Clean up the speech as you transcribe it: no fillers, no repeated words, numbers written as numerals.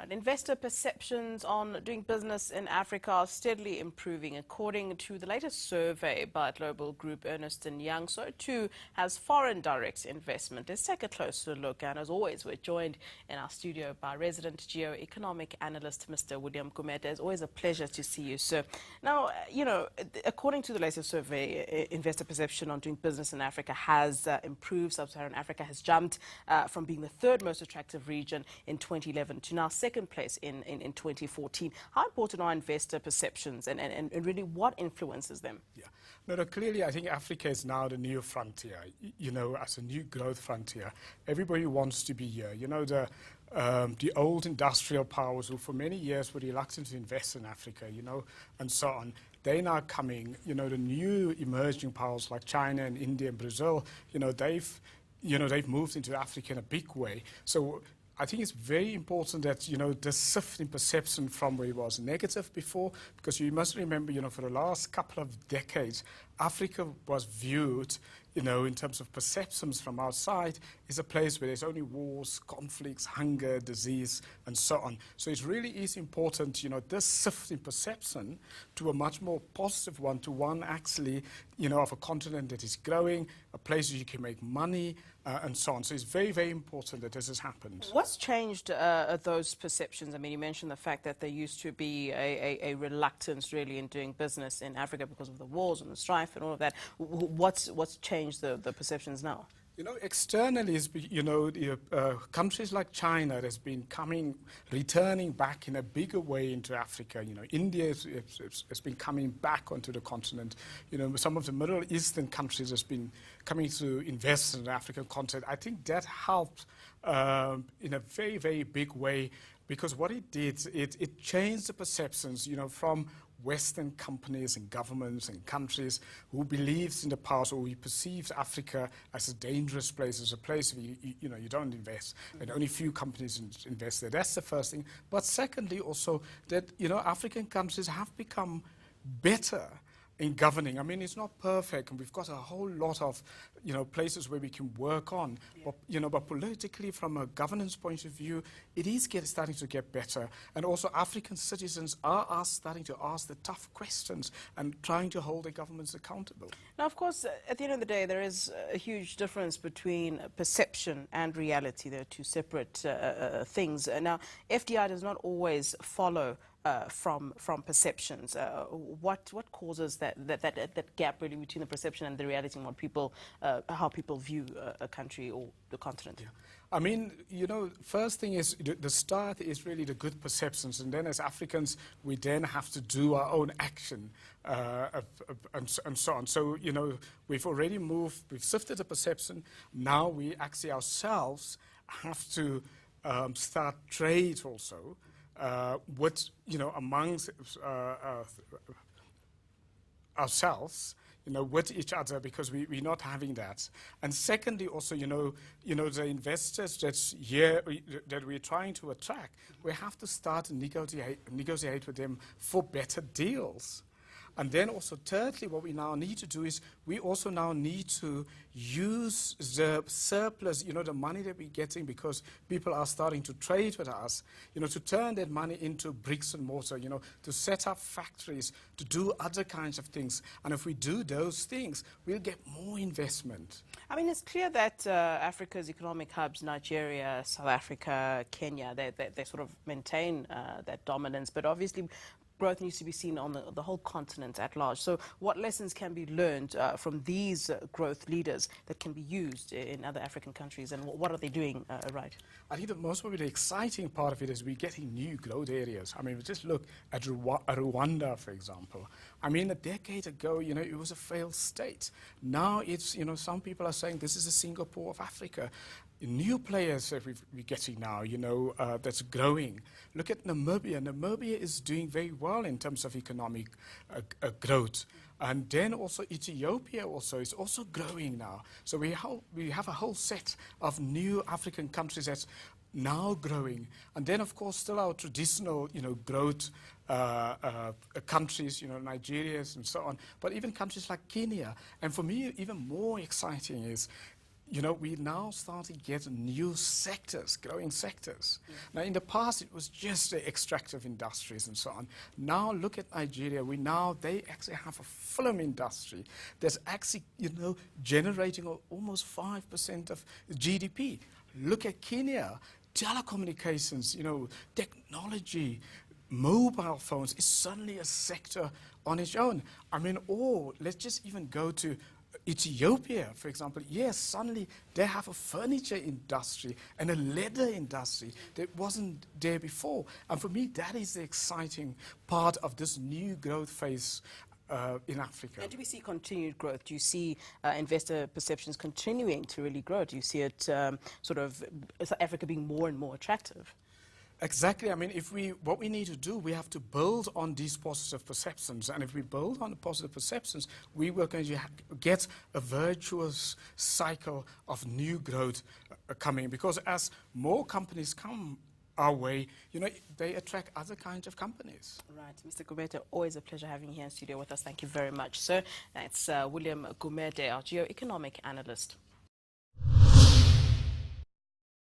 Right. Investor perceptions on doing business in Africa are steadily improving. According to the latest survey by global group Ernst & Young, so too has foreign direct investment. Let's take a closer look. And as always, we're joined in our studio by resident geo-economic analyst, Mr. William Gumede. It's always a pleasure to see you, sir. Now, according to the latest survey, investor perception on doing business in Africa has improved. Sub-Saharan Africa has jumped from being the third most attractive region in 2011 to now second place in 2014. How important are investor perceptions and really what influences them? Yeah, no, clearly I think Africa is now the new frontier, as a new growth frontier. Everybody wants to be here. The old industrial powers who for many years were reluctant to invest in Africa, and so on. They're now coming, the new emerging powers like China and India and Brazil, they've moved into Africa in a big way. So I think it's very important that, the shift in perception from where it was negative before, because you must remember, for the last couple of decades, Africa was viewed, in terms of perceptions from outside, is a place where there's only wars, conflicts, hunger, disease, and so on. So it really is important, this shift in perception to a much more positive one, to one actually, of a continent that is growing, a place where you can make money, and so on. So it's very, very important that this has happened. What's changed those perceptions? I mean, you mentioned the fact that there used to be a reluctance really in doing business in Africa because of the wars and the strife and all of that. What's changed the perceptions now? Externally, countries like China has been returning back in a bigger way into Africa. India has been coming back onto the continent. Some of the Middle Eastern countries has been coming to invest in the African continent. I think that helped in a very, very big way, because what it did, it changed the perceptions, from Western companies and governments and countries who believed in the past, or who perceived Africa as a dangerous place, as a place where you don't invest, and only few companies invest there. That's the first thing. But secondly, also that African countries have become better in governing. I mean, it's not perfect, and we've got a whole lot of places where we can work on. Yeah. But politically, from a governance point of view, it is starting to get better. And also, African citizens are starting to ask the tough questions and trying to hold their governments accountable. Now, of course, at the end of the day, there is a huge difference between perception and reality. They're two separate things. Now, FDI does not always follow from perceptions. What causes that gap really between the perception and the reality, and what people how people view a country or the continent? Yeah. I mean, first thing is the start is really the good perceptions, and then as Africans we then have to do our own action and so on. So we've already moved, we've shifted the perception. Now we actually ourselves have to start trade also. Amongst ourselves, with each other, because we're not having that. And secondly, also, the investors that we're trying to attract, we have to start to negotiate with them for better deals. And then also, thirdly, what we now need to do is we also now need to use the surplus, the money that we're getting, because people are starting to trade with us, to turn that money into bricks and mortar, to set up factories, to do other kinds of things. And if we do those things, we'll get more investment. I mean, it's clear that Africa's economic hubs, Nigeria, South Africa, Kenya, they sort of maintain that dominance, but obviously growth needs to be seen on the whole continent at large. So what lessons can be learned from these growth leaders that can be used in other African countries, and what are they doing right? I think the most probably exciting part of it is we're getting new growth areas. I mean, just look at Rwanda, for example. I mean, a decade ago, it was a failed state. Now it's, some people are saying this is the Singapore of Africa. New players that we're getting now, that's growing. Look at Namibia. Namibia is doing very well in terms of economic growth. And then also Ethiopia is also growing now. So we have a whole set of new African countries that's now growing. And then, of course, still our traditional, growth countries, Nigeria and so on. But even countries like Kenya. And for me, even more exciting is you know, we now start to get new sectors, growing sectors. Now, in the past, it was just the extractive industries and so on. Now, look at Nigeria. They actually have a film industry that's actually, you know, generating almost 5% of GDP. Look at Kenya. Telecommunications, you know, technology, mobile phones is suddenly a sector on its own. I mean, or let's just even go to Ethiopia, for example. Yes, suddenly they have a furniture industry and a leather industry that wasn't there before. And for me, that is the exciting part of this new growth phase in Africa. And do we see continued growth? Do you see investor perceptions continuing to really grow? Do you see it sort of South Africa being more and more attractive? Exactly. I mean, what we need to do, we have to build on these positive perceptions. And if we build on the positive perceptions, we will going to get a virtuous cycle of new growth coming. Because as more companies come our way, you know, they attract other kinds of companies. Right. Mr. Gumede, always a pleasure having you here in studio with us. Thank you very much, sir. That's William Gumede, our geo-economic analyst.